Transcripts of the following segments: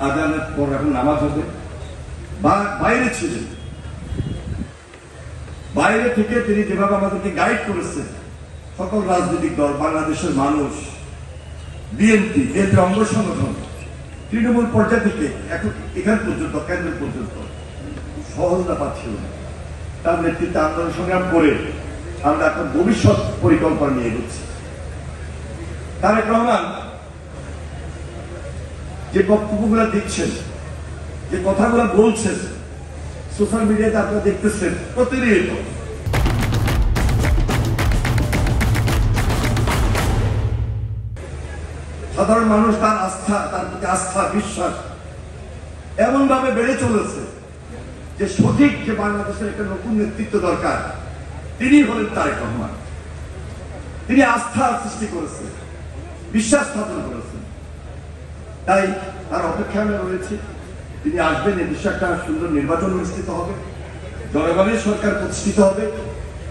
আজানের পর এখন নামাজ হবে, বাইরে ছিলেন, বাইরে থেকে তিনি যেভাবে আমাদেরকে গাইড করেছেন, সকল রাজনৈতিক দল, বাংলাদেশের মানুষ, বিএনপি অঙ্গ সংগঠন, তৃণমূল পর্যায় থেকে এখন এখান পর্যন্ত, কেন্দ্র পর্যন্ত সহজতা পাচ্ছিল না। তার নেতৃত্বে আন্দোলন সংগ্রাম করে আমরা এখন ভবিষ্যৎ পরিকল্পনা নিয়ে এগোচ্ছি। তারেক রহমান যে বক্তব্যগুলো দিচ্ছেন, যে কথাগুলো বলছেন, সোশ্যাল মিডিয়াতে আপনারা দেখতেছেন প্রতিনিয়ত, সাধারণ মানুষ তার আস্থা, তার প্রতি আস্থা, বিশ্বাস এমন ভাবে বেড়ে চলেছে যে সঠিক যে বাংলাদেশের একটা নতুন নেতৃত্ব দরকার, তিনি হলেন তারেক রহমান। তিনি আস্থা সৃষ্টি করেছেন, বিশ্বাস স্থাপন করেছেন। তাই তার অপেক্ষায় আমরা রয়েছি, তিনি আসবেন, এই বিশ্বাসটা সুন্দর নির্বাচন অনুষ্ঠিত হবে, জনগণের সরকার প্রতিষ্ঠিত হবে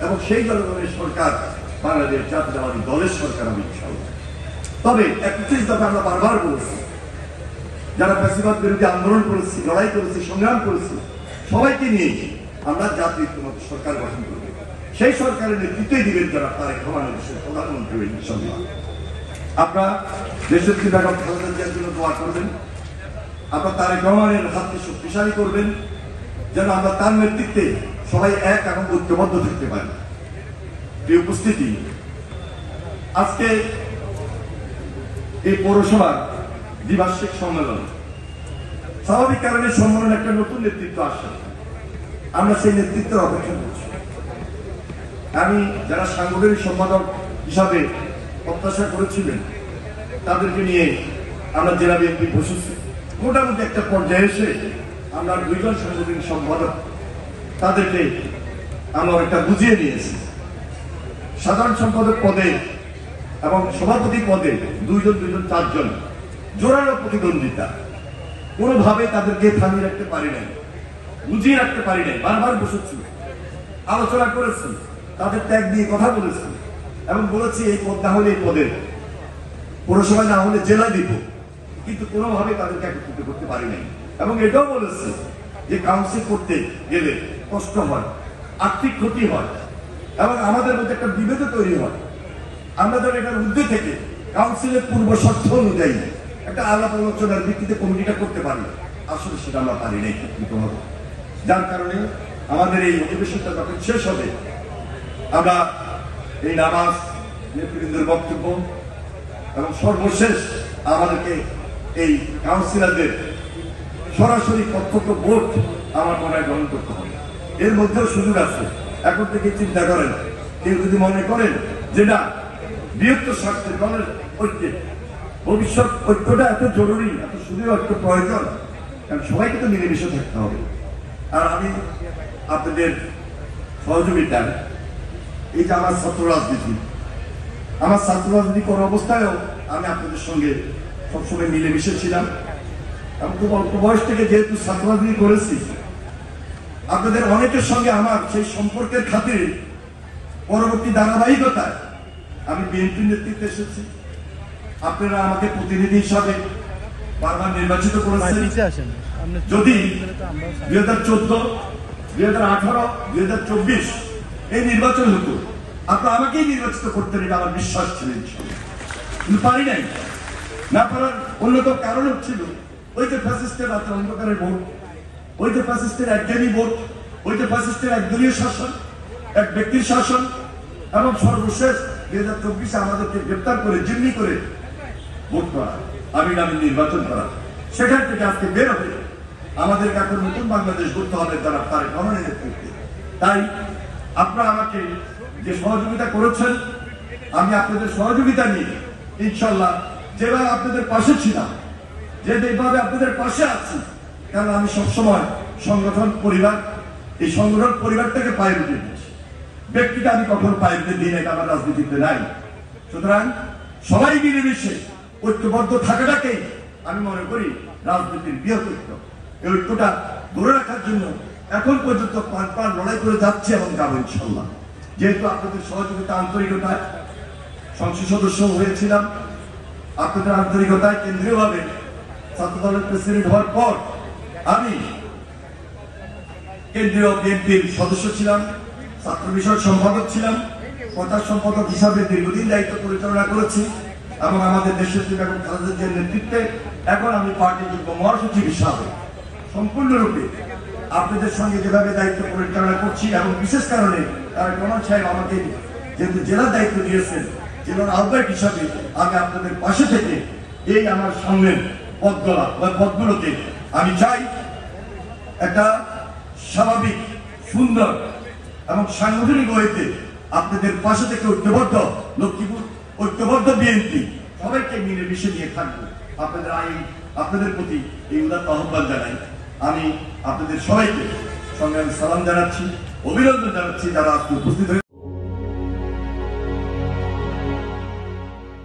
এবং সেই জনগণের সরকার বাংলাদেশ জাতীয়তাবাদী দলের সরকার হবে ইনশাআল্লাহ। তবে ৩১ দফা আমরা বারবার বলেছি, যারা ফ্যাসিবাদ বিরোধী আন্দোলন করেছি, লড়াই করেছি, সংগ্রাম করেছি, সবাইকে নিয়ে আমরা জাতীয় সরকার গঠন করব। সেই সরকারের নেতৃত্বই দিবেন যারা তারেক রহমান দেশের প্রধানমন্ত্রী ইনশাআল্লাহ। আপনারা দেশের বেগম খালেদা জিয়ার জন্য দোয়া করবেন, আপনারা তারেক রহমানের হাতকে শক্তিশালী করবেন, যেন আমরা তার নেতৃত্বে সবাই এক এবং ঐক্যবদ্ধ থাকতে পারি। এই উপস্থিতি, আজকে এই পৌরসভার দ্বিবার্ষিক সম্মেলন, স্বাভাবিক কারণে সম্মেলনে একটা নতুন নেতৃত্ব আসে, আমরা সেই নেতৃত্বের অপেক্ষা করছি। আমি যারা সাংগঠনিক সম্পাদক হিসাবে প্রত্যাশা করেছিলেন, তাদেরকে নিয়ে আমরা জেলা বিএনপি বসেছি। মোটামুটি একটা পর্যায়ে এসে আমরা 2 জন সাংগঠনিক সম্পাদক, তাদেরকে আমরা একটা বুঝিয়ে নিয়েছি। সাধারণ সম্পাদক পদে এবং সভাপতি পদে 2 জন 4 জন জোরালো প্রতিদ্বন্দ্বিতা, কোনোভাবে তাদেরকে থামিয়ে রাখতে পারি নাই, বুঝিয়ে রাখতে পারি নাই। বারবার বসেছি, আলোচনা করেছি, তাদের ত্যাগ দিয়ে কথা বলেছি এবং বলেছি এই পদ না হলে এই পদের, পৌরসভা না হলে জেলা দিব, কিন্তু কোনোভাবে তাদেরকে একত্রিত করতে পারি নাই। এবং এটাও বলেছে যে কাউন্সিল করতে গেলে কষ্ট হয়, আর্থিক ক্ষতি হয় এবং আমাদের মধ্যে একটা বিভেদ তৈরি হয়। আমরা ধর এটার ঊর্ধ্বে থেকে কাউন্সিলের পূর্ব শর্ত অনুযায়ী একটা আলাপ আলোচনার ভিত্তিতে কমিটিটা করতে পারি, আসলে সেটা আমরা পারি নাই হবে। যার কারণে আমাদের এই অধিবেশনটা যখন শেষ হবে, আমরা এই নামাজ, নেতৃবৃন্দের বক্তব্য এবং সর্বশেষ আমাদেরকে এই কাউন্সিলরদের সরাসরি প্রত্যক্ষ ভোট আমার মনে হয় গ্রহণ করতে হবে। এর মধ্যেও সুযোগ আছে। এখন থেকে চিন্তা করেন, কেউ যদি মনে করেন যে না, বৃহত্তর স্বার্থের দলের ঐক্যে ভবিষ্যৎ ঐক্যটা এত জরুরি, এত সুদীর্ঘ ঐক্য প্রয়োজন, কারণ সবাইকে তো মিলেমিশে থাকতে হবে। আর আমি আপনাদের সহযোগিতায়, এই যে আমার ছাত্র রাজনীতি করা অবস্থায়ও আমি আপনাদের সঙ্গে সবসময় মিলেমিশে ছিলাম এবং খুব অল্প বয়স থেকে যেহেতু ছাত্র রাজনীতি করেছি, আপনাদের অনেকের সঙ্গে আমার সেই সম্পর্কের খাতিরে পরবর্তী ধারাবাহিকতায় আমি বিএনপি নেতৃত্বে এসেছি। আপনারা আমাকে প্রতিনিধি হিসাবে বারবার নির্বাচিত করেছেন। যদি 2014, 2018, 2024 এই নির্বাচন হতো, আপনারা আমাকেই নির্বাচিত করতেন, এটা আমার বিশ্বাস ছিল, কিন্তু পারি নাই। না পারার অন্যতম কারণ হচ্ছিল ওই যে ফ্যাসিস্টের অন্ধকারের ভোট, ওই যে ফ্যাসিস্টের একদলীয় ভোট, ওই যে ফ্যাসিস্টের একদলীয় শাসন, এক ব্যক্তির শাসন এবং সর্বশেষ 2024 আমাদেরকে গ্রেপ্তার করে, জিম্মি করে ভোট করা, আমি নির্বাচন করা। সেখান থেকে আজকে বের হবে আমাদেরকে এখন নতুন বাংলাদেশ গড়তে হবে যারা তারেক রহমানের নেতৃত্বে। তাই আপনারা আমাকে যে সহযোগিতা করেছেন, আমি আপনাদের সহযোগিতা নিয়ে ইনশাল্লাহ যেভাবে আপনাদের পাশে ছিলাম, যেভাবে আপনাদের পাশে আছি, কারণ আমি সবসময় সংগঠন পরিবার, এই সংগঠন পরিবারটাকে পায়ে উঠে দিয়েছি। ব্যক্তিটা আমি কখনো পায়ে উঠে দিই না, এটা আমার রাজনীতিতে নাই। সুতরাং সবাই মিলেমিশে ঐক্যবদ্ধ থাকাটাকেই আমি মনে করি রাজনীতির বৃহৎ ঐক্য। এই ঐক্যটা ধরে রাখার জন্য এখন পর্যন্ত প্রাণ লড়াই করে যাচ্ছে এবং যাবো ইনশাল্লাহ। যেহেতু আপনাদের সহযোগিতা, আন্তরিকতায় সংসদ সদস্য হয়েছিলাম, আপনাদের আন্তরিকতায় কেন্দ্রীয়ভাবে ছাত্র দলের প্রেসিডেন্ট হওয়ার পর আমি কেন্দ্রীয় বিএনপির সদস্য ছিলাম, ছাত্র বিষয়ক সম্পাদক ছিলাম, প্রচার সম্পাদক হিসাবে দীর্ঘদিন দায়িত্ব পরিচালনা করেছি এবং আমাদের দেশের বেগম খালেদা জিয়ার নেতৃত্বে এখন আমি পার্টির যুগ্ম মহাসচিব হিসাবে সম্পূর্ণরূপে আপনাদের সঙ্গে যেভাবে দায়িত্ব পরিচালনা করছি এবং বিশেষ কারণে তারা রহমান সাহেব আমাকে যেহেতু জেলার দায়িত্ব দিয়েছেন, জেলার আহ্বায়ক হিসাবে আমি আপনাদের পাশে থেকে এই আমার সামনের পথগুলোতে আমি চাই একটা স্বাভাবিক, সুন্দর এবং সাংগঠনিক ওয়েতে আপনাদের পাশে থেকে ঐক্যবদ্ধ লক্ষ্মীপুর ঐক্যবদ্ধ বিএনপি সবাইকে মিলেমিশে নিয়ে থাকবো। আপনাদের প্রতি এই উদাত্ত আহ্বান জানাই। আমি আপনাদের সবাইকে সঙ্গে সালাম জানাচ্ছি, অভিনন্দন জানাচ্ছি যারা আজকে উপস্থিত হয়েছে।